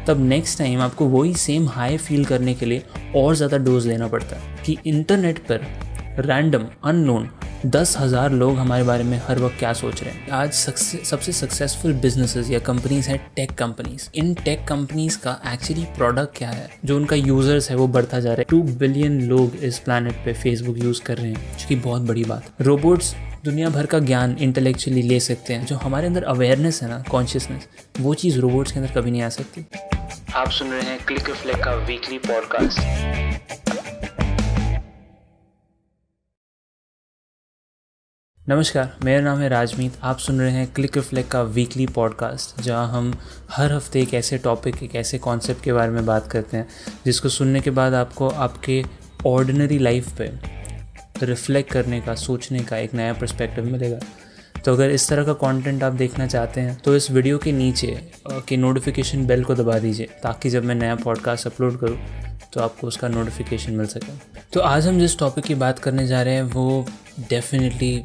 तब next time आपको वही सेम हाई फील करने के लिए और ज़्यादा डोज लेना पड़ता है। कि इंटरनेट पर रैंडम अननोन 10,000 लोग हमारे बारे में हर वक्त क्या सोच रहे हैं। आज सबसे सक्सेसफुल बिजनेसेस या कंपनीज हैं टेक कंपनीज। इन टेक कंपनीज का एक्चुअली प्रोडक्ट क्या है, जो उनका यूजर्स है वो बढ़ता जा रहा है। 2 बिलियन लोग इस प्लैनेट पे फेसबुक यूज़ कर रहे हैं, जो कि बहुत बड़ी बात। रोबोट्स दुनिया भर का ज्ञान इंटेलेक्चुअली ले सकते हैं। जो हमारे अंदर अवेयरनेस है ना, कॉन्शियसनेस, वो चीज़ रोबोट्स के अंदर कभी नहीं आ सकती। आप सुन रहे हैं क्लिक फ्लिक का वीकली पॉडकास्ट। नमस्कार, मेरा नाम है राजमीत। आप सुन रहे हैं क्लिक फ्लिक का वीकली पॉडकास्ट, जहां हम हर हफ्ते एक ऐसे टॉपिक, एक ऐसे कॉन्सेप्ट के बारे में बात करते हैं जिसको सुनने के बाद आपको आपके ऑर्डिनरी लाइफ पे रिफ्लेक्ट करने का, सोचने का एक नया पर्सपेक्टिव मिलेगा। तो अगर इस तरह का कंटेंट आप देखना चाहते हैं तो इस वीडियो के नीचे के नोटिफिकेशन बेल को दबा दीजिए, ताकि जब मैं नया पॉडकास्ट अपलोड करूँ तो आपको उसका नोटिफिकेशन मिल सके। तो आज हम जिस टॉपिक की बात करने जा रहे हैं वो definitely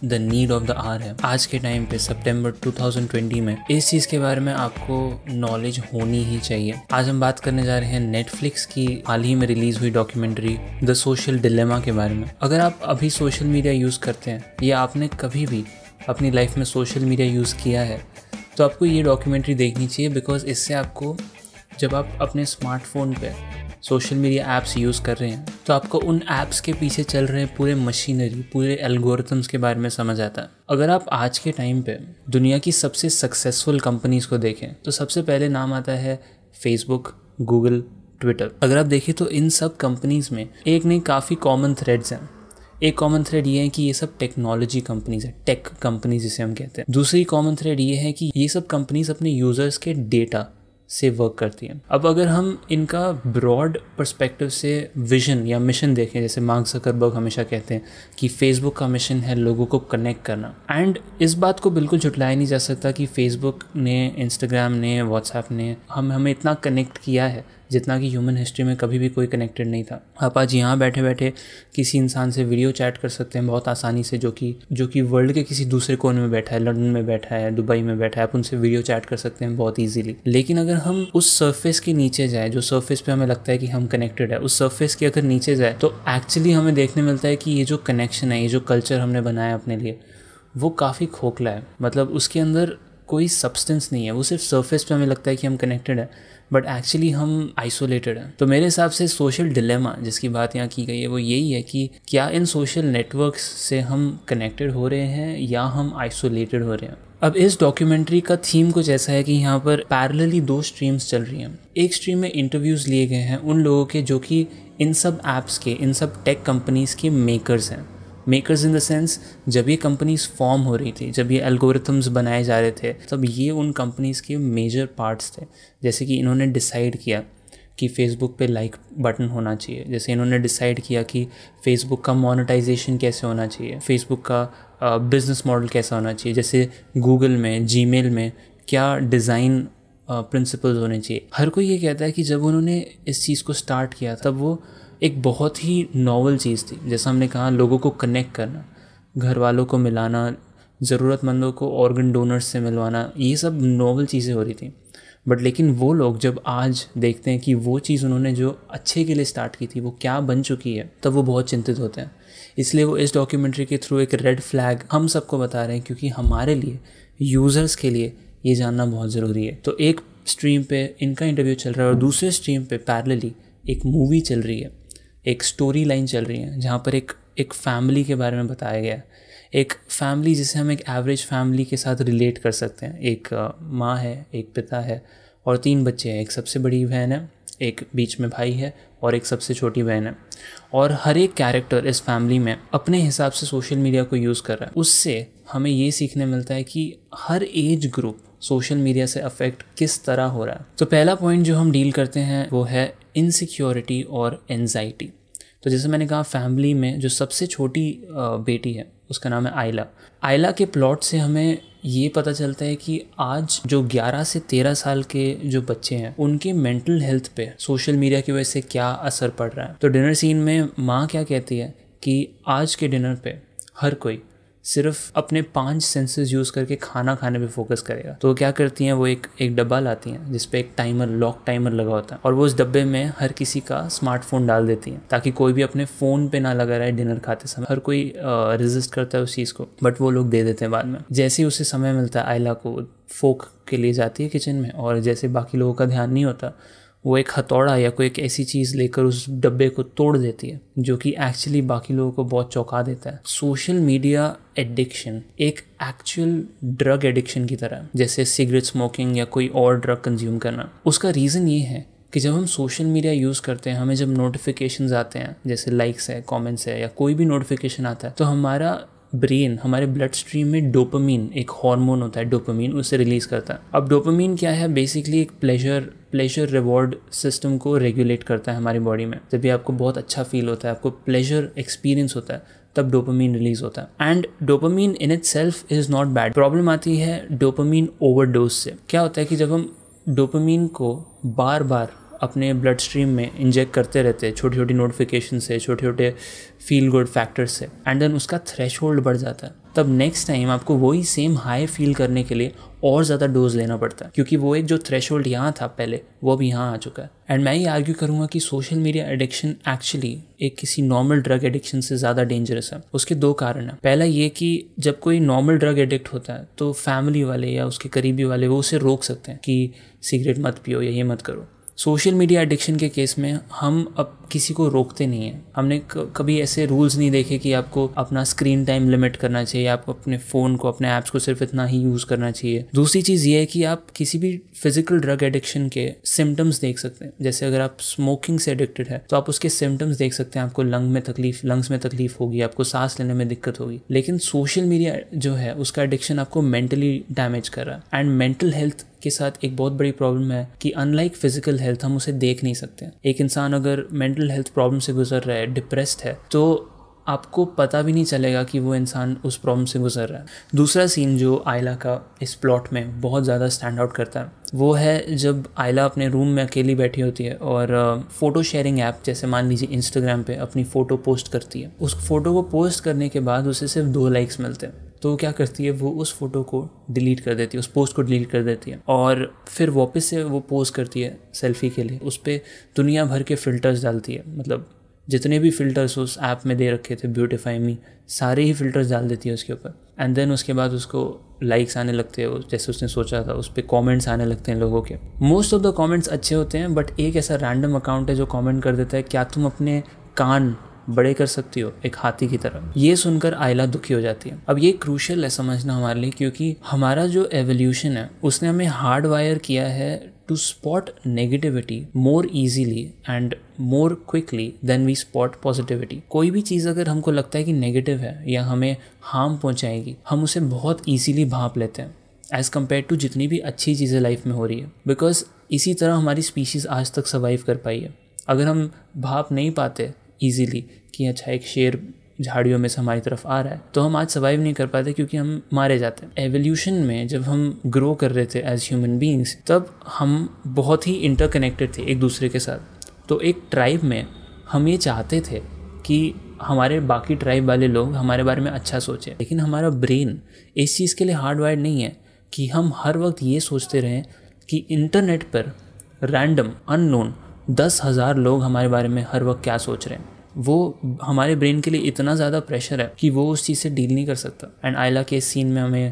the need of the hour है। आज के टाइम पे सितंबर 2020 में इस चीज़ के बारे में आपको नॉलेज होनी ही चाहिए। आज हम बात करने जा रहे हैं नेटफ्लिक्स की हाल ही में रिलीज़ हुई डॉक्यूमेंट्री द सोशल डिलेमा के बारे में। अगर आप अभी सोशल मीडिया यूज़ करते हैं या आपने कभी भी अपनी लाइफ में सोशल मीडिया यूज़ किया है तो आपको ये डॉक्यूमेंट्री देखनी चाहिए, बिकॉज इससे आपको, जब आप अपने स्मार्टफोन पे सोशल मीडिया ऐप्स यूज़ कर रहे हैं तो आपको उन ऐप्स के पीछे चल रहे पूरे मशीनरी, पूरे एल्गोरिथम्स के बारे में समझ आता है। अगर आप आज के टाइम पे दुनिया की सबसे सक्सेसफुल कंपनीज़ को देखें तो सबसे पहले नाम आता है फेसबुक, गूगल, ट्विटर। अगर आप देखें तो इन सब कंपनीज़ में एक नहीं काफ़ी कॉमन थ्रेड्स हैं। एक कॉमन थ्रेड ये है कि ये सब टेक्नोलॉजी कंपनीज है, टेक कंपनीज जिसे हम कहते हैं। दूसरी कॉमन थ्रेड ये है कि ये सब कंपनीज अपने यूज़र्स के डेटा से वर्क करती हैं। अब अगर हम इनका ब्रॉड पर्सपेक्टिव से विजन या मिशन देखें, जैसे मार्क ज़करबर्ग हमेशा कहते हैं कि फेसबुक का मिशन है लोगों को कनेक्ट करना, एंड इस बात को बिल्कुल झुटलाया नहीं जा सकता कि फेसबुक ने, इंस्टाग्राम ने, व्हाट्सएप ने हमें इतना कनेक्ट किया है जितना कि ह्यूमन हिस्ट्री में कभी भी कोई कनेक्टेड नहीं था। आप आज यहाँ बैठे बैठे किसी इंसान से वीडियो चैट कर सकते हैं बहुत आसानी से, जो कि वर्ल्ड के किसी दूसरे कोने में बैठा है, लंदन में बैठा है, दुबई में बैठा है, आप उनसे वीडियो चैट कर सकते हैं बहुत ईजीली। लेकिन अगर हम उस सरफेस के नीचे जाए, जो सरफेस पे हमें लगता है कि हम कनेक्टेड है, उस सरफेस के अगर नीचे जाए तो एक्चुअली हमें देखने मिलता है कि ये जो कनेक्शन है, ये जो कल्चर हमने बनाया अपने लिए, वो काफ़ी खोखला है। मतलब उसके अंदर कोई सब्सटेंस नहीं है। वो सिर्फ सरफेस पे हमें लगता है कि हम कनेक्टेड है, बट एक्चुअली हम आइसोलेटेड हैं। तो मेरे हिसाब से सोशल डिलेमा जिसकी बात यहाँ की गई है वो यही है कि क्या इन सोशल नेटवर्क्स से हम कनेक्टेड हो रहे हैं या हम आइसोलेटेड हो रहे हैं। अब इस डॉक्यूमेंट्री का थीम कुछ ऐसा है कि यहाँ पर पैरेलली 2 स्ट्रीम्स चल रही हैं। एक स्ट्रीम में इंटरव्यूज़ लिए गए हैं उन लोगों के जो कि इन सब ऐप्स के, इन सब टेक कंपनीज़ के मेकर्स हैं। मेकर्स इन द सेंस, जब ये कंपनीज फॉर्म हो रही थी, जब ये एल्गोरिथम्स बनाए जा रहे थे, तब ये उन कंपनीज़ के मेजर पार्ट्स थे। जैसे कि इन्होंने डिसाइड किया कि फेसबुक पे लाइक बटन होना चाहिए, जैसे इन्होंने डिसाइड किया कि फेसबुक का मोनेटाइजेशन कैसे होना चाहिए, फेसबुक का बिज़नेस मॉडल कैसा होना चाहिए, जैसे गूगल में, जीमेल में क्या डिज़ाइन प्रिंसिपल्स होने चाहिए। हर कोई ये कहता है कि जब उन्होंने इस चीज़ को स्टार्ट किया तब वो एक बहुत ही नॉवल चीज़ थी। जैसा हमने कहा, लोगों को कनेक्ट करना, घर वालों को मिलाना, ज़रूरतमंदों को ऑर्गन डोनर्स से मिलवाना, ये सब नॉवल चीज़ें हो रही थी। बट लेकिन वो लोग जब आज देखते हैं कि वो चीज़ उन्होंने जो अच्छे के लिए स्टार्ट की थी वो क्या बन चुकी है, तब वो बहुत चिंतित होते हैं। इसलिए वो इस डॉक्यूमेंट्री के थ्रू एक रेड फ्लैग हम सबको बता रहे हैं, क्योंकि हमारे लिए, यूज़र्स के लिए ये जानना बहुत ज़रूरी है। तो एक स्ट्रीम पे इनका इंटरव्यू चल रहा है और दूसरे स्ट्रीम पे पैरेलली एक मूवी चल रही है, एक स्टोरी लाइन चल रही है, जहाँ पर एक फैमिली के बारे में बताया गया है। एक फैमिली जिसे हम एक एवरेज फैमिली के साथ रिलेट कर सकते हैं। एक माँ है, एक पिता है और 3 बच्चे हैं। एक सबसे बड़ी बहन है, एक बीच में भाई है और एक सबसे छोटी बहन है। और हर एक कैरेक्टर इस फैमिली में अपने हिसाब से सोशल मीडिया को यूज़ कर रहा है। उससे हमें ये सीखने मिलता है कि हर एज ग्रुप सोशल मीडिया से अफेक्ट किस तरह हो रहा है। तो पहला पॉइंट जो हम डील करते हैं वो है इनसिक्योरिटी और एंजाइटी। तो जैसे मैंने कहा, फैमिली में जो सबसे छोटी बेटी है उसका नाम है आयला। आयला के प्लॉट से हमें ये पता चलता है कि आज जो 11 से 13 साल के जो बच्चे हैं उनके मेंटल हेल्थ पे सोशल मीडिया की वजह से क्या असर पड़ रहा है। तो डिनर सीन में माँ क्या कहती है कि आज के डिनर पे हर कोई सिर्फ अपने 5 सेंसेस यूज़ करके खाना खाने पे फोकस करेगा। तो क्या करती हैं, वो एक डब्बा लाती हैं जिस पे एक टाइमर, लॉक टाइमर लगा होता है, और वो उस डब्बे में हर किसी का स्मार्टफोन डाल देती हैं ताकि कोई भी अपने फ़ोन पे ना लगा रहे डिनर खाते समय। हर कोई रेजिस्ट करता है उस चीज़ को, बट वो लोग दे देते हैं बाद में। जैसे ही उसे समय मिलता है, आयला को फोक के लिए जाती है किचन में, और जैसे बाकी लोगों का ध्यान नहीं होता, वो एक हथौड़ा या कोई एक ऐसी चीज़ लेकर उस डब्बे को तोड़ देती है, जो कि एक्चुअली बाकी लोगों को बहुत चौंका देता है। सोशल मीडिया एडिक्शन एक एक्चुअल ड्रग एडिक्शन की तरह, जैसे सिगरेट स्मोकिंग या कोई और ड्रग कंज्यूम करना। उसका रीज़न ये है कि जब हम सोशल मीडिया यूज़ करते हैं, हमें जब नोटिफिकेशंस आते हैं, जैसे लाइक्स है, कमेंट्स है, या कोई भी नोटिफिकेशन आता है, तो हमारा ब्रेन, हमारे ब्लड स्ट्रीम में डोपामीन, एक हार्मोन होता है डोपामीन, उसे रिलीज़ करता है। अब डोपामीन क्या है, बेसिकली एक प्लेजर रिवॉर्ड सिस्टम को रेगुलेट करता है हमारी बॉडी में। जब भी आपको बहुत अच्छा फील होता है, आपको प्लेजर एक्सपीरियंस होता है, तब डोपामीन रिलीज होता है। And dopamine in it self is not bad. Problem आती है डोपामीन ओवरडोज से। क्या होता है कि जब हम डोपामीन को बार बार अपने ब्लड स्ट्रीम में इंजेक्ट करते रहते हैं, छोटी छोटी नोटिफिकेशन से, छोटे छोटे फील गुड फैक्टर्स से, एंड देन उसका थ्रेशोल्ड बढ़ जाता है, तब नेक्स्ट टाइम आपको वही सेम हाई फील करने के लिए और ज़्यादा डोज लेना पड़ता है, क्योंकि वो एक जो थ्रेशोल्ड यहाँ था पहले, वो अब यहाँ आ चुका है। एंड मैं ये आर्ग्यू करूँगा कि सोशल मीडिया एडिक्शन एक्चुअली एक किसी नॉर्मल ड्रग एडिक्शन से ज़्यादा डेंजरस है। उसके 2 कारण हैं। पहला ये कि जब कोई नॉर्मल ड्रग एडिक्ट होता है, तो फैमिली वाले या उसके करीबी वाले वो उसे रोक सकते हैं कि सिगरेट मत पियो या ये मत करो। सोशल मीडिया एडिक्शन के केस में हम अब किसी को रोकते नहीं हैं। हमने कभी ऐसे रूल्स नहीं देखे कि आपको अपना स्क्रीन टाइम लिमिट करना चाहिए, आपको अपने फ़ोन को, अपने ऐप्स को सिर्फ इतना ही यूज़ करना चाहिए। दूसरी चीज़ ये है कि आप किसी भी फिजिकल ड्रग एडिक्शन के सिम्टम्स देख सकते हैं। जैसे अगर आप स्मोकिंग से एडिक्टेड है, तो आप उसके सिम्टम्स देख सकते हैं। आपको लंग्स में तकलीफ होगी, आपको सांस लेने में दिक्कत होगी। लेकिन सोशल मीडिया जो है, उसका एडिक्शन आपको मेंटली डैमेज कर रहा है। एंड मेंटल हेल्थ के साथ एक बहुत बड़ी प्रॉब्लम है कि अनलाइक फिजिकल हेल्थ, हम उसे देख नहीं सकते। एक इंसान अगर मेंटल हेल्थ प्रॉब्लम से गुजर रहा है, डिप्रेस्ड है, तो आपको पता भी नहीं चलेगा कि वो इंसान उस प्रॉब्लम से गुजर रहा है। दूसरा सीन जो आयला का इस प्लॉट में बहुत ज़्यादा स्टैंड आउट करता है, वो है जब आयला अपने रूम में अकेली बैठी होती है और फ़ोटो शेयरिंग ऐप, जैसे मान लीजिए इंस्टाग्राम पे, अपनी फ़ोटो पोस्ट करती है। उस फोटो को पोस्ट करने के बाद उसे सिर्फ 2 लाइक्स मिलते हैं। तो वो क्या करती है, वो उस फोटो को डिलीट कर देती है, उस पोस्ट को डिलीट कर देती है, और फिर वापस से वो पोस्ट करती है सेल्फी के लिए। उस पर दुनिया भर के फ़िल्टर्स डालती है, मतलब जितने भी फ़िल्टर्स उस ऐप में दे रखे थे, ब्यूटीफाई मी, सारे ही फ़िल्टर्स डाल देती है उसके ऊपर। एंड देन उसके बाद उसको लाइक्स आने लगते हैं, जैसे उसने सोचा था। उस पर कॉमेंट्स आने लगते हैं लोगों के। मोस्ट ऑफ द कॉमेंट्स अच्छे होते हैं, बट एक ऐसा रैंडम अकाउंट है जो कॉमेंट कर देता है, क्या तुम अपने कान बड़े कर सकती हो एक हाथी की तरह। ये सुनकर आयला दुखी हो जाती है। अब ये क्रूशियल है समझना हमारे लिए, क्योंकि हमारा जो एवोल्यूशन है, उसने हमें हार्ड वायर किया है to spot negativity more easily and more quickly than we spot positivity. कोई भी चीज़ अगर हमको लगता है कि नेगेटिव है या हमें हार्म पहुंचाएगी, हम उसे बहुत ईजीली भांप लेते हैं एज़ कम्पेयर टू जितनी भी अच्छी चीज़ें लाइफ में हो रही है। बिकॉज इसी तरह हमारी स्पीशीज़ आज तक सर्वाइव कर पाई है। अगर हम भाप नहीं पाते ईजीली कि अच्छा एक शेर झाड़ियों में से हमारी तरफ आ रहा है, तो हम आज सर्वाइव नहीं कर पाते, क्योंकि हम मारे जाते हैं। एवोल्यूशन में जब हम ग्रो कर रहे थे एज ह्यूमन बीइंग्स, तब हम बहुत ही इंटरकनेक्टेड थे एक दूसरे के साथ। तो एक ट्राइब में हम ये चाहते थे कि हमारे बाकी ट्राइब वाले लोग हमारे बारे में अच्छा सोचें, लेकिन हमारा ब्रेन इस चीज़ के लिए हार्डवायर्ड नहीं है कि हम हर वक्त ये सोचते रहें कि इंटरनेट पर रैंडम अननोन 10,000 लोग हमारे बारे में हर वक्त क्या सोच रहे हैं। वो हमारे ब्रेन के लिए इतना ज़्यादा प्रेशर है कि वो उस चीज़ से डील नहीं कर सकता। एंड आयला के सीन में हमें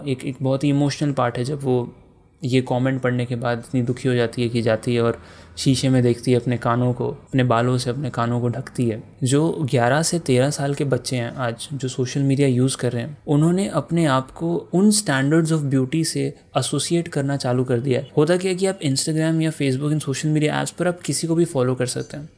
एक बहुत ही इमोशनल पार्ट है, जब वो ये कमेंट पढ़ने के बाद इतनी दुखी हो जाती है कि जाती है और शीशे में देखती है अपने कानों को, अपने बालों से अपने कानों को ढकती है। जो 11 से 13 साल के बच्चे हैं आज जो सोशल मीडिया यूज़ कर रहे हैं, उन्होंने अपने आप को उन स्टैंडर्ड्स ऑफ ब्यूटी से एसोसिएट करना चालू कर दिया है। होता क्या है कि आप इंस्टाग्राम या फेसबुक इन सोशल मीडिया ऐप्स पर आप किसी को भी फॉलो कर सकते हैं।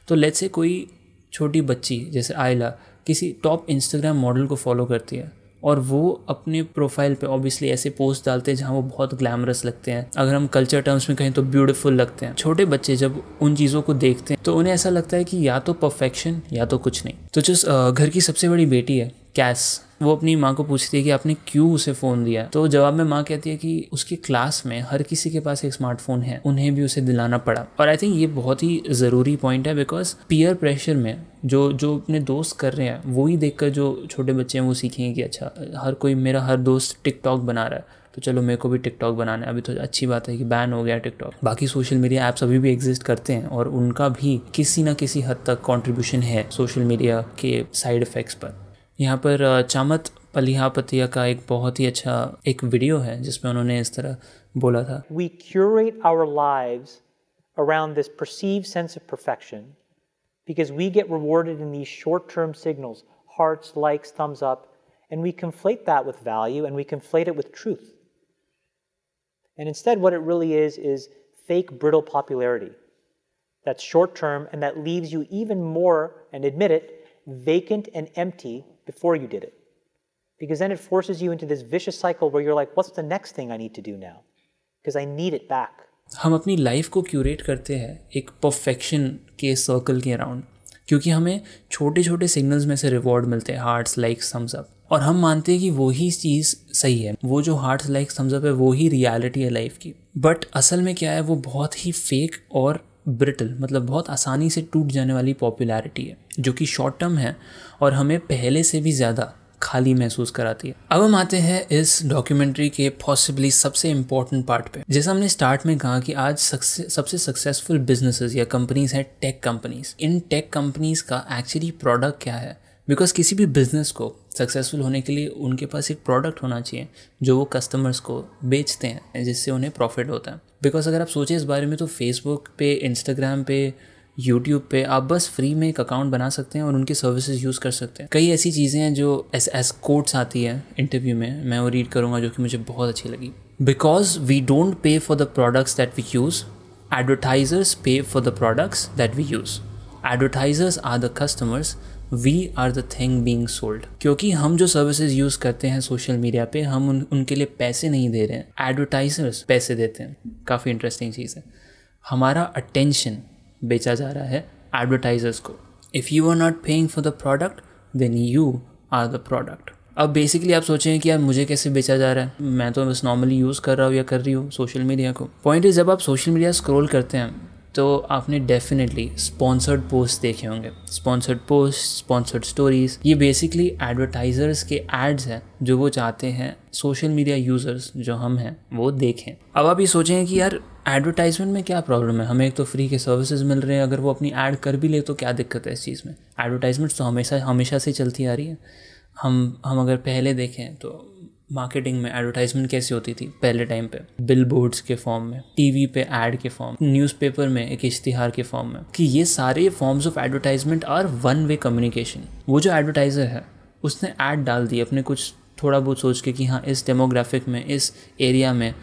तो लेट्स से कोई छोटी बच्ची जैसे आयला किसी टॉप इंस्टाग्राम मॉडल को फॉलो करती है, और वो अपने प्रोफाइल पे ऑब्वियसली ऐसे पोस्ट डालते हैं जहाँ वो बहुत ग्लैमरस लगते हैं। अगर हम कल्चर टर्म्स में कहें तो ब्यूटीफुल लगते हैं। छोटे बच्चे जब उन चीज़ों को देखते हैं तो उन्हें ऐसा लगता है कि या तो परफेक्शन या तो कुछ नहीं। तो जो घर की सबसे बड़ी बेटी है, कैस, वो अपनी माँ को पूछती है कि आपने क्यों उसे फ़ोन दिया, तो जवाब में माँ कहती है कि उसकी क्लास में हर किसी के पास एक स्मार्टफोन है, उन्हें भी उसे दिलाना पड़ा। और आई थिंक ये बहुत ही ज़रूरी पॉइंट है, बिकॉज पीयर प्रेशर में जो अपने दोस्त कर रहे हैं वही देखकर जो छोटे बच्चे हैं वो सीखेंगे कि अच्छा हर दोस्त टिकटॉक बना रहा है तो चलो मेरे को भी टिकटॉक बनाना है। अभी तो अच्छी बात है कि बैन हो गया टिकटॉक, बाकी सोशल मीडिया ऐप्स अभी भी एग्जिस्ट करते हैं और उनका भी किसी ना किसी हद तक कंट्रीब्यूशन है सोशल मीडिया के साइड इफ़ेक्ट्स पर। यहाँ पर चामत पलिहापतिया का एक बहुत ही अच्छा एक वीडियो है जिसमें उन्होंने इस तरह बोला था, We curate our lives around this perceived sense of perfection because we get rewarded in these short-term signals, hearts, likes, thumbs up, and we conflate that with value and we conflate it with truth. And instead what it really is fake brittle popularity that's short-term and that leaves you even more, and admit it, vacant and empty before you did it. Because then it forces you into this vicious cycle where you're like, what's the next thing I need to do now? Because I need it back. हम अपनी life को curate करते हैं एक perfection के circle के around, क्योंकि हमें छोटे छोटे सिग्नल्स में से रिवॉर्ड मिलते हैं, हार्ट्स, लाइक्स, थम्स अप, और हम मानते हैं कि वही चीज़ सही है, वो जो हार्ट्स, लाइक्स, थम्स अप है वो ही रियलिटी है लाइफ की। बट असल में क्या है, वो बहुत ही फेक और ब्रिटल, मतलब बहुत आसानी से टूट जाने वाली पॉपुलैरिटी है जो कि शॉर्ट टर्म है और हमें पहले से भी ज़्यादा खाली महसूस कराती है। अब हम आते हैं इस डॉक्यूमेंट्री के पॉसिबली सबसे इम्पॉर्टेंट पार्ट पे। जैसा हमने स्टार्ट में कहा कि आज सबसे सक्सेसफुल बिजनेसेस या कंपनीज हैं टेक कंपनीज। इन टेक कंपनीज का एक्चुअली प्रोडक्ट क्या है? बिकॉज किसी भी बिजनेस को सक्सेसफुल होने के लिए उनके पास एक प्रोडक्ट होना चाहिए जो वो कस्टमर्स को बेचते हैं, जिससे उन्हें प्रॉफिट होता है। बिकॉज अगर आप सोचें इस बारे में तो फेसबुक पे, इंस्टाग्राम पे, यूट्यूब पे आप बस फ्री में एक अकाउंट बना सकते हैं और उनकी सर्विसेज यूज़ कर सकते हैं। कई ऐसी चीज़ें हैं जो एस कोट्स आती है इंटरव्यू में, मैं वो रीड करूँगा जो कि मुझे बहुत अच्छी लगी। Because we don't pay for the products that we use, advertisers pay for the products that we use. Advertisers are the customers, we are the thing being sold. क्योंकि हम जो सर्विसेज यूज़ करते हैं सोशल मीडिया पे, हम उनके लिए पैसे नहीं दे रहे हैं, एडवर्टाइजर्स पैसे देते हैं। काफ़ी इंटरेस्टिंग चीज़ है। हमारा अटेंशन बेचा जा रहा है एडवर्टाइजर्स को। If you are not paying for the product then you are the product. अब बेसिकली आप सोचें कि यार मुझे कैसे बेचा जा रहा है, मैं तो बस नॉर्मली यूज़ कर रहा हूँ या कर रही हूँ सोशल मीडिया को। पॉइंट है, जब आप सोशल मीडिया स्क्रॉल करते हैं तो आपने डेफिनेटली स्पॉन्सर्ड पोस्ट देखे होंगे। स्पॉन्सर्ड पोस्ट, स्पॉन्सर्ड स्टोरीज, ये बेसिकली एडवर्टाइजर्स के एड्स हैं जो वो चाहते हैं सोशल मीडिया यूज़र्स जो हम हैं वो देखें। अब आप ये सोचें कि यार एडवर्टाइजमेंट में क्या प्रॉब्लम है, हमें एक तो फ्री के सर्विसेज मिल रहे हैं, अगर वो अपनी ऐड कर भी ले तो क्या दिक्कत है इस चीज़ में। एडवर्टाइजमेंट तो हमेशा से चलती आ रही है। हम अगर पहले देखें तो मार्केटिंग में एडवर्टाइजमेंट कैसी होती थी पहले टाइम पे, बिल बोर्ड्स के फॉर्म में, टीवी पे ऐड के फॉर्म, न्यूज़पेपर में एक इश्तिहार के फॉर्म में, कि ये सारे forms of advertisement are one way communication. वो जो एडवर्टाइज़र है उसने ऐड डाल दी अपने कुछ थोड़ा बहुत सोच के कि हाँ इस डेमोग्राफिक में, इस एरिया में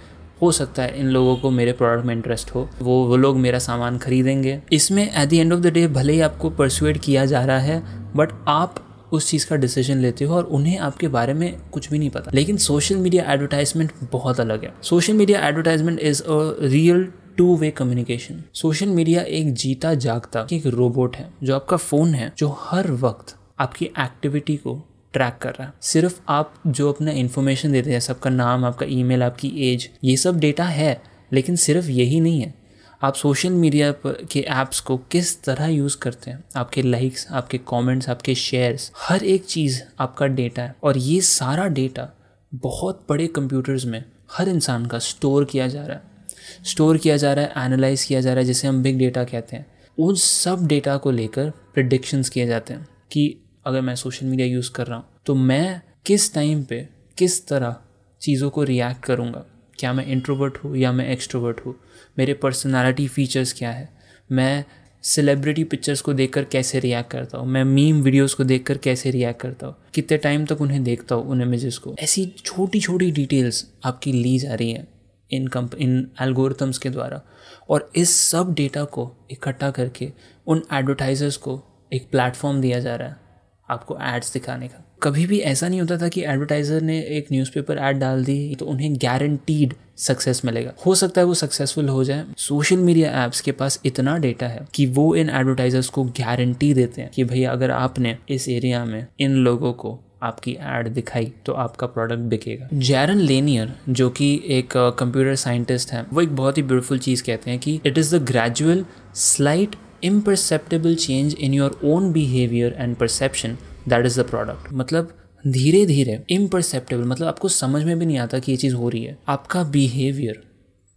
हो सकता है इन लोगों को मेरे प्रोडक्ट में इंटरेस्ट हो, वो लोग मेरा सामान खरीदेंगे। इसमें at the end of the day भले ही आपको परसुएड किया जा रहा है बट आप उस चीज़ का डिसीजन लेते हो और उन्हें आपके बारे में कुछ भी नहीं पता। लेकिन सोशल मीडिया एडवर्टाइजमेंट बहुत अलग है। Social media advertisement is a real two way communication. Social media एक जीता जागता एक रोबोट है जो आपका फ़ोन है, जो हर वक्त आपकी एक्टिविटी को ट्रैक कर रहा है। सिर्फ आप जो अपना इन्फॉर्मेशन देते हैं, सबका नाम, आपका ईमेल, आपकी एज, ये सब डेटा है, लेकिन सिर्फ यही नहीं है। आप सोशल मीडिया के ऐप्स को किस तरह यूज़ करते हैं, आपके लाइक्स, आपके कमेंट्स, आपके शेयर्स, हर एक चीज़ आपका डेटा है। और ये सारा डेटा बहुत बड़े कंप्यूटर्स में हर इंसान का स्टोर किया जा रहा है, एनालाइज किया जा रहा है, जिसे हम बिग डेटा कहते हैं। उन सब डेटा को लेकर प्रेडिक्शंस किए जाते हैं कि अगर मैं सोशल मीडिया यूज़ कर रहा हूँ तो मैं किस टाइम पे किस तरह चीज़ों को रिएक्ट करूँगा। क्या मैं इंट्रोवर्ट हूँ या मैं एक्सट्रोवर्ट हूँ, मेरे पर्सनालिटी फीचर्स क्या है, मैं सेलिब्रिटी पिक्चर्स को देखकर कैसे रिएक्ट करता हूँ, मैं मीम वीडियोस को देखकर कैसे रिएक्ट करता हूँ, कितने टाइम तक उन्हें देखता हूँ उन इमेजेस को। ऐसी छोटी छोटी डिटेल्स आपकी ली जा रही हैं इन एल्गोरिथम्स के द्वारा। और इस सब डेटा को इकट्ठा करके उन एडवर्टाइजर्स को एक प्लेटफॉर्म दिया जा रहा है आपको एड्स दिखाने का। कभी भी ऐसा नहीं होता था कि एडवर्टाइज़र ने एक न्यूज़पेपर ऐड डाल दी तो उन्हें गारंटीड सक्सेस मिलेगा। हो सकता है वो सक्सेसफुल हो जाए। सोशल मीडिया ऐप्स के पास इतना डेटा है कि वो इन एडवर्टाइजर्स को गारंटी देते हैं कि भैया अगर आपने इस एरिया में इन लोगों को आपकी ऐड दिखाई तो आपका प्रोडक्ट बिकेगा। जैरन लेनियर जो कि एक कंप्यूटर साइंटिस्ट हैं, वो एक बहुत ही ब्यूटीफुल चीज़ कहते हैं कि it is the gradual slight imperceptible change in your own behavior and perception that is the product। मतलब धीरे धीरे imperceptible मतलब आपको समझ में भी नहीं आता कि ये चीज़ हो रही है, आपका बिहेवियर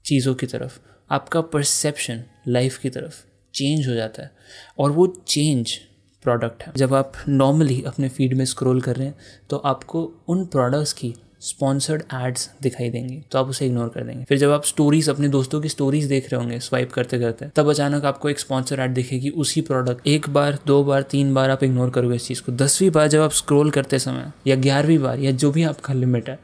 चीज़ों की तरफ, आपका परसेप्शन लाइफ की तरफ चेंज हो जाता है और वो चेंज प्रोडक्ट है। जब आप नॉर्मली अपने फीड में स्क्रॉल कर रहे हैं तो आपको उन प्रोडक्ट्स की स्पॉन्सर्ड एड्स दिखाई देंगी तो आप उसे इग्नोर कर देंगे। फिर जब आप स्टोरीज अपने दोस्तों की स्टोरीज देख रहे होंगे स्वाइप करते करते, तब अचानक आपको एक स्पॉन्सर ऐड दिखेगी उसी प्रोडक्ट। एक बार, 2 बार, 3 बार आप इग्नोर करोगे इस चीज़ को। 10वीं बार जब आप स्क्रॉल करते समय या 11वीं बार या जो भी आपका लिमिट है,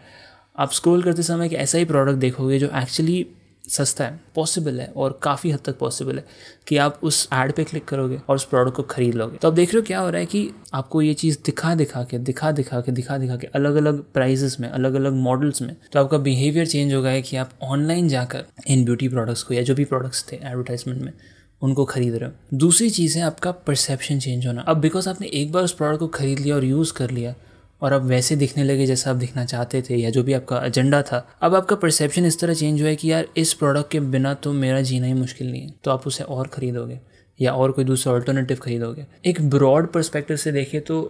आप स्क्रॉल करते समय कि ऐसा ही प्रोडक्ट देखोगे जो एक्चुअली सस्ता है, पॉसिबल है और काफ़ी हद तक पॉसिबल है कि आप उस ऐड पे क्लिक करोगे और उस प्रोडक्ट को खरीद लोगे। तो आप देख रहे हो क्या हो रहा है कि आपको ये चीज़ दिखा दिखा के अलग अलग प्राइजेस में, अलग अलग मॉडल्स में, तो आपका बिहेवियर चेंज हो गया है कि आप ऑनलाइन जाकर इन ब्यूटी प्रोडक्ट्स को या जो भी प्रोडक्ट्स थे एडवर्टाइजमेंट में उनको खरीद रहे हो। दूसरी चीज़ है आपका परसेप्शन चेंज होना। अब बिकॉज आपने एक बार उस प्रोडक्ट को खरीद लिया और यूज़ कर लिया और अब वैसे दिखने लगे जैसा आप दिखना चाहते थे या जो भी आपका एजेंडा था, अब आपका परसेप्शन इस तरह चेंज हुआ है कि यार इस प्रोडक्ट के बिना तो मेरा जीना ही मुश्किल नहीं है, तो आप उसे और ख़रीदोगे या और कोई दूसरा ऑल्टरनेटिव खरीदोगे। एक ब्रॉड पर्सपेक्टिव से देखें तो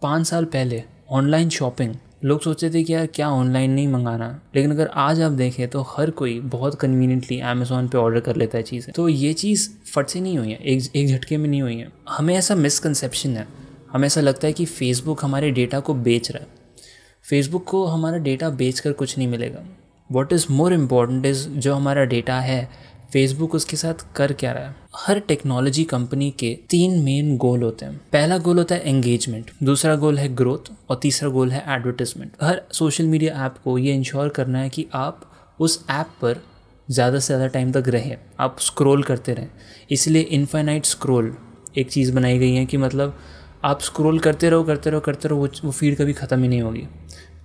5 साल पहले ऑनलाइन शॉपिंग लोग सोचते थे कि यार क्या ऑनलाइन नहीं मंगाना, लेकिन अगर आज आप देखें तो हर कोई बहुत कन्वीनियंटली अमेज़ॉन पे ऑर्डर कर लेता है चीज़ें। तो ये चीज़ फट से नहीं हुई है, एक झटके में नहीं हुई है। हमें ऐसा मिसकंसेप्शन है, हमें ऐसा लगता है कि फेसबुक हमारे डेटा को बेच रहा है। फेसबुक को हमारा डेटा बेचकर कुछ नहीं मिलेगा। What is more important is जो हमारा डेटा है फेसबुक उसके साथ कर क्या रहा है। हर टेक्नोलॉजी कंपनी के 3 मेन गोल होते हैं। पहला गोल होता है एंगेजमेंट, दूसरा गोल है ग्रोथ और तीसरा गोल है एडवर्टाइजमेंट। हर सोशल मीडिया ऐप को ये इंश्योर करना है कि आप उस ऐप पर ज़्यादा से ज़्यादा टाइम तक रहें, आप स्क्रॉल करते रहें। इसलिए इनफाइनाइट स्क्रॉल एक चीज़ बनाई गई है कि मतलब आप स्क्रॉल करते रहो, वो फीड कभी ख़त्म ही नहीं होगी।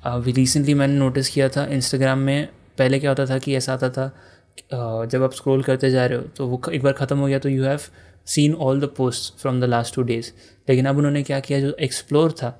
अभी रिसेंटली मैंने नोटिस किया था इंस्टाग्राम में, पहले क्या होता था कि ऐसा आता था जब आप स्क्रॉल करते जा रहे हो तो वो एक बार ख़त्म हो गया तो you have seen all the post from the last 2 days। लेकिन अब उन्होंने क्या किया, जो एक्सप्लोर था,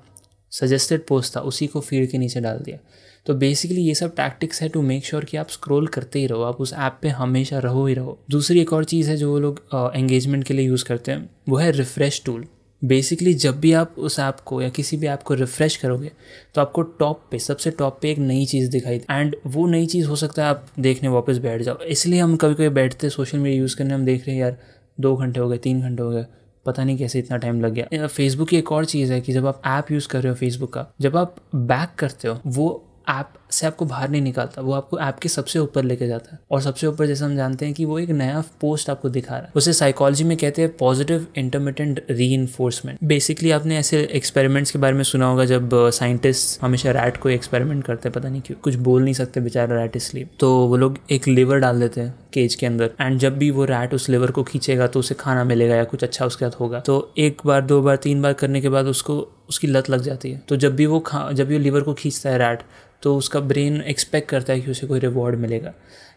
सजेस्टेड पोस्ट था, उसी को फीड के नीचे डाल दिया। तो बेसिकली ये सब टैक्टिक्स है टू मेक श्योर कि आप स्क्रॉल करते ही रहो, आप उस ऐप पे हमेशा रहो ही रहो। दूसरी एक और चीज़ है जो वो लोग एंगेजमेंट के लिए यूज़ करते हैं, वो है रिफ्रेश टूल। बेसिकली जब भी आप उस ऐप को या किसी भी ऐप को रिफ़्रेश करोगे तो आपको सबसे टॉप पे एक नई चीज़ दिखाई, एंड वो नई चीज़ हो सकता है आप देखने वापस बैठ जाओ। इसलिए हम कभी कभी बैठते सोशल मीडिया यूज़ करने, हम देख रहे हैं यार 2 घंटे हो गए, 3 घंटे हो गए, पता नहीं कैसे इतना टाइम लग गया। फेसबुक की एक और चीज़ है कि जब आप ऐप यूज़ कर रहे हो फेसबुक का, जब आप बैक करते हो वो ऐप से आपको बाहर नहीं निकालता, वो आपको ऐप के सबसे ऊपर लेके जाता है। और सबसे ऊपर जैसे हम जानते हैं कि वो एक नया पोस्ट आपको दिखा रहा है, उसे साइकोलॉजी में कहते हैं पॉजिटिव इंटरमिटेंट रीइंफोर्समेंट। बेसिकली आपने ऐसे एक्सपेरिमेंट्स के बारे में सुना होगा जब साइंटिस्ट हमेशा रैट को एक्सपेरिमेंट करते हैं, पता नहीं क्यों, कुछ बोल नहीं सकते बेचारा रैट इसलिए, तो वो लोग एक लिवर डाल देते हैं केज के अंदर, एंड जब भी वो रैट उस लिवर को खींचेगा तो उसे खाना मिलेगा या कुछ अच्छा उसके साथ होगा। तो 1 बार 2 बार 3 बार करने के बाद उसकी लत लग जाती है। तो जब भी वो लिवर को खींचता है रैट, तो उसका ब्रेन एक्सपेक्ट करता है कि उसे कोई रिवॉर्ड मिलेगा।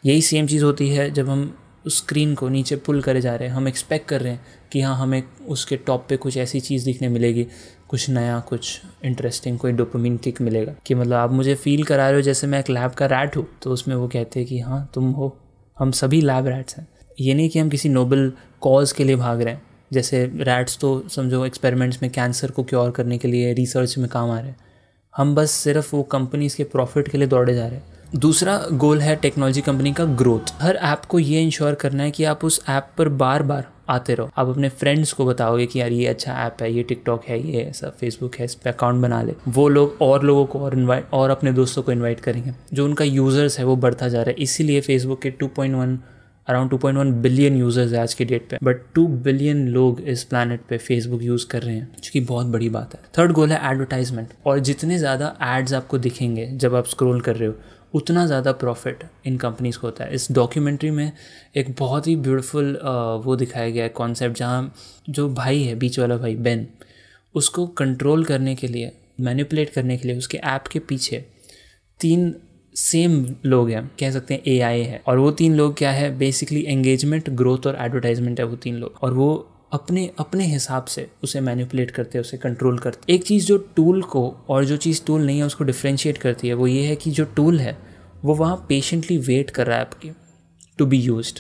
यही सेम चीज़ होती है जब हम उस स्क्रीन को नीचे पुल करे जा रहे हैं, हम एक्सपेक्ट कर रहे हैं कि हाँ हमें उसके टॉप पे कुछ ऐसी चीज़ दिखने मिलेगी, कुछ नया, कुछ इंटरेस्टिंग, कोई डोपामिन किक मिलेगा कि मतलब आप मुझे फील करा रहे हो जैसे मैं एक लैब का रैट हूँ। तो उसमें वो कहते हैं कि हाँ तुम हो, हम सभी लैब रैट्स हैं। ये नहीं कि हम किसी नोबल कॉज के लिए भाग रहे हैं, जैसे रैट्स तो समझो एक्सपेरिमेंट्स में कैंसर को क्योर करने के लिए रिसर्च में काम आ रहे हैं, हम बस सिर्फ वो कंपनीज के प्रॉफिट के लिए दौड़े जा रहे हैं। दूसरा गोल है टेक्नोलॉजी कंपनी का ग्रोथ। हर ऐप को ये इंश्योर करना है कि आप उस ऐप पर बार बार आते रहो। आप अपने फ्रेंड्स को बताओगे कि यार ये अच्छा ऐप है, ये टिकटॉक है, ये ऐसा फेसबुक है, इस पर अकाउंट बना ले। वो लोग और लोगों को और अपने दोस्तों को इन्वाइट करेंगे। जो उनका यूज़र्स है वो बढ़ता जा रहा है। इसीलिए फेसबुक के अराउंड 2.1 बिलियन यूज़र्स है आज के डेट पे, बट 2 बिलियन लोग इस प्लैनेट पे फेसबुक यूज़ कर रहे हैं, जो कि बहुत बड़ी बात है। थर्ड गोल है एडवर्टाइजमेंट। और जितने ज़्यादा एड्स आपको दिखेंगे जब आप स्क्रॉल कर रहे हो, उतना ज़्यादा प्रॉफिट इन कंपनीज़ को होता है। इस डॉक्यूमेंट्री में एक बहुत ही ब्यूटीफुल वो दिखाया गया है कॉन्सेप्ट, जहाँ जो भाई है, बीच वाला भाई बेन, उसको कंट्रोल करने के लिए, मैनिपुलेट करने के लिए उसके ऐप के पीछे 3 सेम लोग हैं, कह सकते हैं AI है। और वो 3 लोग क्या है, बेसिकली एंगेजमेंट, ग्रोथ और एडवर्टाइजमेंट है वो 3 लोग। और वो अपने अपने हिसाब से उसे मैनिपुलेट करते हैं, उसे कंट्रोल करते हैं। एक चीज़ जो टूल को और जो चीज़ टूल नहीं है उसको डिफ्रेंशिएट करती है वो ये है कि जो टूल है वो वहाँ पेशेंटली वेट कर रहा है आपकी टू बी यूज्ड।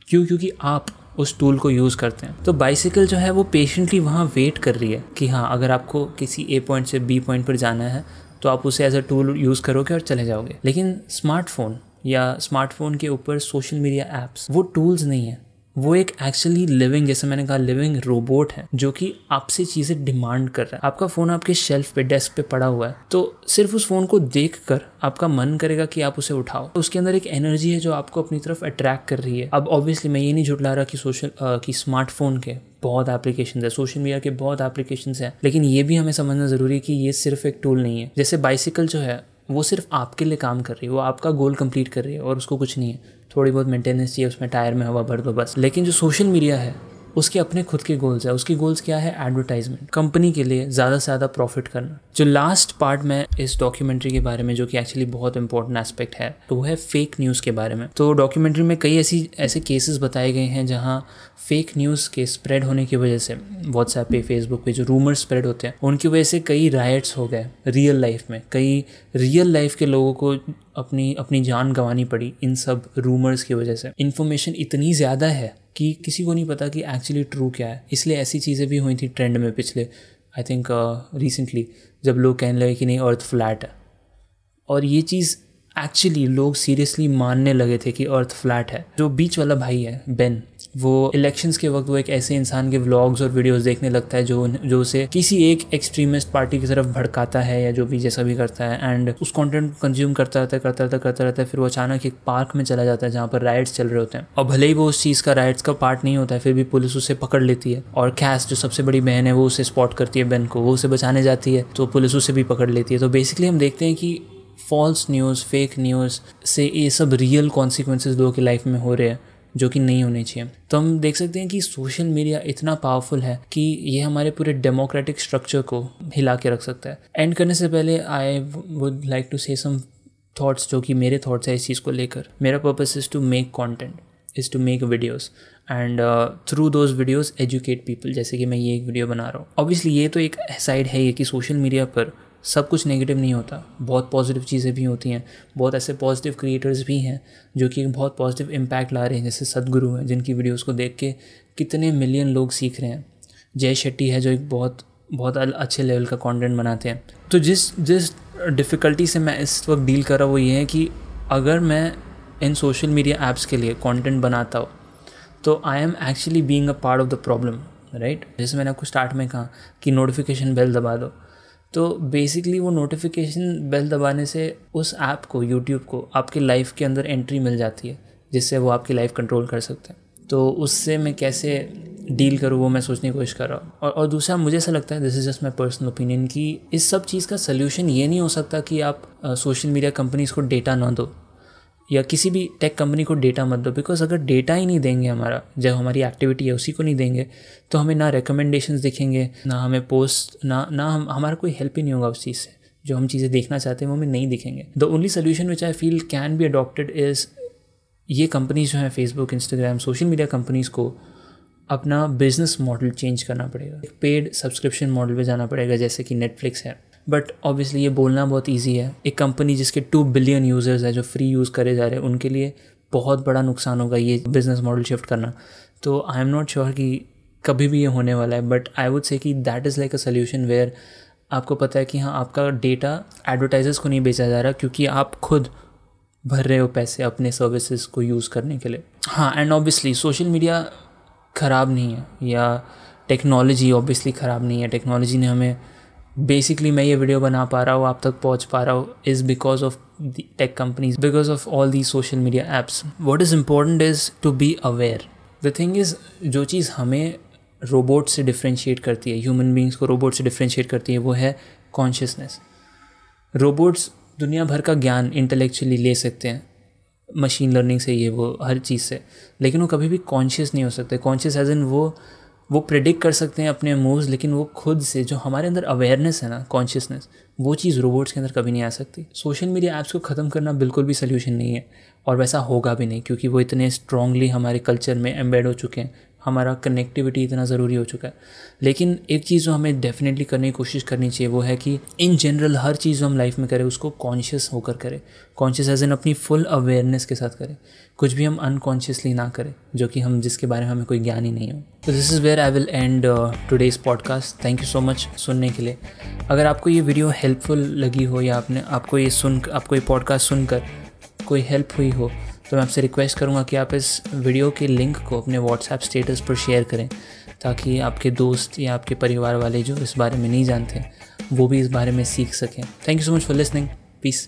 क्यों? क्योंकि आप उस टूल को यूज़ करते हैं। तो बाइसिकल जो है वो पेशेंटली वहाँ वेट कर रही है कि हाँ, अगर आपको किसी ए पॉइंट से बी पॉइंट पर जाना है तो आप उसे एज अ टूल यूज़ करोगे और चले जाओगे। लेकिन स्मार्टफोन या स्मार्टफोन के ऊपर सोशल मीडिया ऐप्स वो टूल्स नहीं है, वो एक एक्चुअली लिविंग, जैसे मैंने कहा, लिविंग रोबोट है जो कि आपसे चीज़ें डिमांड कर रहा है। आपका फ़ोन आपके शेल्फ पे, डेस्क पे पड़ा हुआ है, तो सिर्फ उस फ़ोन को देखकर आपका मन करेगा कि आप उसे उठाओ। उसके अंदर एक एनर्जी है जो आपको अपनी तरफ अट्रैक्ट कर रही है। अब ऑब्वियसली मैं ये नहीं झुठला रहा कि स्मार्टफोन के बहुत एप्लीकेशंस है, सोशल मीडिया के बहुत एप्लीकेशंस हैं, लेकिन ये भी हमें समझना ज़रूरी है कि ये सिर्फ एक टूल नहीं है। जैसे बाइसिकल जो है वो सिर्फ आपके लिए काम कर रही है, वो आपका गोल कंप्लीट कर रही है और उसको कुछ नहीं है, थोड़ी बहुत मेंटेनेंस चाहिए, उसमें टायर में हवा भर दो बस। लेकिन जो सोशल मीडिया है उसके अपने खुद के गोल्स है। उसकी गोल्स क्या है? एडवर्टाइजमेंट, कंपनी के लिए ज़्यादा से ज़्यादा प्रॉफिट करना। जो लास्ट पार्ट में इस डॉक्यूमेंट्री के बारे में, जो कि एक्चुअली बहुत इंपॉर्टेंट एस्पेक्ट है, तो वो है फेक न्यूज़ के बारे में। तो डॉक्यूमेंट्री में कई ऐसे केसेस बताए गए हैं जहाँ फेक न्यूज़ के स्प्रेड होने की वजह से व्हाट्सएप पे, फेसबुक पे जो रूमर्स स्प्रेड होते हैं उनकी वजह से कई राइट्स हो गए रियल लाइफ में। कई रियल लाइफ के लोगों को अपनी जान गंवानी पड़ी इन सब रूमर्स की वजह से। इन्फॉर्मेशन इतनी ज़्यादा है कि किसी को नहीं पता कि एक्चुअली ट्रू क्या है। इसलिए ऐसी चीज़ें भी हुई थी ट्रेंड में पिछले आई थिंक रिसेंटली, जब लोग कहने लगे कि नहीं अर्थ फ्लैट है, और ये चीज़ एक्चुअली लोग सीरियसली मानने लगे थे कि अर्थ फ्लैट है। जो बीच वाला भाई है बेन, वो इलेक्शंस के वक्त वो एक ऐसे इंसान के व्लॉग्स और वीडियोस देखने लगता है जो उसे किसी एक एक्सट्रीमिस्ट पार्टी की तरफ भड़काता है या जो भी जैसा भी करता है, एंड उस कंटेंट को कंज्यूम करता रहता है। फिर वो अचानक एक पार्क में चला जाता है जहाँ पर राइट्स चल रहे होते हैं, और भले ही वो उस चीज़ का राइट्स का पार्ट नहीं होता है, फिर भी पुलिस उसे पकड़ लेती है। और कैस जो सबसे बड़ी बहन है वो उसे स्पॉट करती है बेन को, वो उसे बचाने जाती है, तो पुलिस उसे भी पकड़ लेती है। तो बेसिकली हम देखते हैं कि फॉल्स न्यूज़, फेक न्यूज़ से ये सब रियल कॉन्सिक्वेंसेस लोगों की लाइफ में हो रहे हैं जो कि नहीं होने चाहिए। तो हम देख सकते हैं कि सोशल मीडिया इतना पावरफुल है कि ये हमारे पूरे डेमोक्रेटिक स्ट्रक्चर को हिला के रख सकता है। एंड करने से पहले आई वुड लाइक टू से सम थॉट्स जो कि मेरे थॉट्स है इस चीज़ को लेकर। मेरा purpose is to make content, is to make videos and through those videos educate people, जैसे कि मैं ये एक वीडियो बना रहा हूँ। ऑब्वियसली ये तो एक साइड है ये कि सोशल मीडिया पर सब कुछ नेगेटिव नहीं होता, बहुत पॉजिटिव चीज़ें भी होती हैं। बहुत ऐसे पॉजिटिव क्रिएटर्स भी हैं जो कि बहुत पॉजिटिव इम्पैक्ट ला रहे हैं, जैसे सदगुरु हैं जिनकी वीडियोस को देख के कितने मिलियन लोग सीख रहे हैं। जय शेट्टी है जो एक बहुत अच्छे लेवल का कंटेंट बनाते हैं। तो जिस डिफ़िकल्टी से मैं इस वक्त डील कर रहा हूँ वो ये है कि अगर मैं इन सोशल मीडिया ऐप्स के लिए कंटेंट बनाता हूँ तो I am actually being a part of the problem, right. जैसे मैंने आपको स्टार्ट में कहा कि नोटिफिकेशन बेल दबा दो, तो बेसिकली वो नोटिफिकेशन बेल दबाने से उस ऐप को, यूट्यूब को, आपके लाइफ के अंदर एंट्री मिल जाती है जिससे वो आपकी लाइफ कंट्रोल कर सकते हैं। तो उससे मैं कैसे डील करूँ वो मैं सोचने की कोशिश कर रहा हूँ। और दूसरा मुझे ऐसा लगता है, this is just my personal opinion, कि इस सब चीज़ का सल्यूशन ये नहीं हो सकता कि आप सोशल मीडिया कंपनीज़ को डेटा ना दो या किसी भी टेक कंपनी को डेटा मत दो। बिकॉज अगर डेटा ही नहीं देंगे, हमारा जो हमारी एक्टिविटी है उसी को नहीं देंगे, तो हमें ना रिकमेंडेशंस दिखेंगे, ना हमें पोस्ट, ना हमारा कोई हेल्प ही नहीं होगा उस चीज़ से। जो हम चीज़ें देखना चाहते हैं वो हमें नहीं दिखेंगे। The only solution which I feel can be adopted is, ये कंपनीज जो हैं Facebook, Instagram, social media companies को अपना बिजनेस मॉडल चेंज करना पड़ेगा। एक पेड सब्सक्रिप्शन मॉडल पे जाना पड़ेगा जैसे कि नेटफ्लिक्स है। बट ऑब्वियसली ये बोलना बहुत इजी है। एक कंपनी जिसके 2 बिलियन यूज़र्स है जो फ्री यूज़ करे जा रहे हैं, उनके लिए बहुत बड़ा नुकसान होगा ये बिज़नेस मॉडल शिफ्ट करना। तो आई एम नॉट श्योर कि कभी भी ये होने वाला है, बट आई वुड से कि that is like a solution where आपको पता है कि हाँ, आपका डेटा एडवर्टाइजर्स को नहीं बेचा जा रहा क्योंकि आप खुद भर रहे हो पैसे अपने सर्विसेज को यूज़ करने के लिए। हाँ, एंड ऑब्वियसली सोशल मीडिया ख़राब नहीं है या टेक्नोलॉजी ऑब्वियसली ख़राब नहीं है। टेक्नोलॉजी ने हमें बेसिकली, मैं ये वीडियो बना पा रहा हूँ, आप तक पहुँच पा रहा हूँ, is because of the tech companies, because of all the social media apps. What is important is to be aware. The thing is, जो चीज़ हमें रोबोट से डिफ्रेंशिएट करती है, ह्यूमन बींग्स को रोबोट से डिफ्रेंशिएट करती है, वो है कॉन्शियसनेस। रोबोट्स दुनिया भर का ज्ञान इंटेलेक्चुअली ले सकते हैं, मशीन लर्निंग से, ये वो हर चीज़ से, लेकिन वो कभी भी कॉन्शियस नहीं हो सकते। कॉन्शियस एज इन वो प्रेडिक्ट कर सकते हैं अपने मूव्स, लेकिन वो खुद से, जो हमारे अंदर अवेयरनेस है ना, कॉन्शियसनेस, वो चीज़ रोबोट्स के अंदर कभी नहीं आ सकती। सोशल मीडिया ऐप्स को ख़त्म करना बिल्कुल भी सल्यूशन नहीं है, और वैसा होगा भी नहीं, क्योंकि वो इतने स्ट्रांगली हमारे कल्चर में एम्बेड हो चुके हैं, हमारा कनेक्टिविटी इतना ज़रूरी हो चुका है। लेकिन एक चीज़ जो हमें डेफिनेटली करने की कोशिश करनी चाहिए वो है कि इन जनरल हर चीज़ जो हम लाइफ में करें उसको कॉन्शियस होकर करें, कॉन्शियस एज इन अपनी फुल अवेयरनेस के साथ करें, कुछ भी हम अनकॉन्शियसली ना करें जो कि हम जिसके बारे में हमें कोई ज्ञान ही नहीं हो। तो this is where I will end today's podcast. Thank you so much सुनने के लिए। अगर आपको ये वीडियो हेल्पफुल लगी हो या आपको ये पॉडकास्ट सुनकर कोई हेल्प हुई हो, तो मैं आपसे रिक्वेस्ट करूँगा कि आप इस वीडियो के लिंक को अपने व्हाट्सएप स्टेटस पर शेयर करें, ताकि आपके दोस्त या आपके परिवार वाले जो इस बारे में नहीं जानते वो भी इस बारे में सीख सकें। Thank you so much for listening. Piece.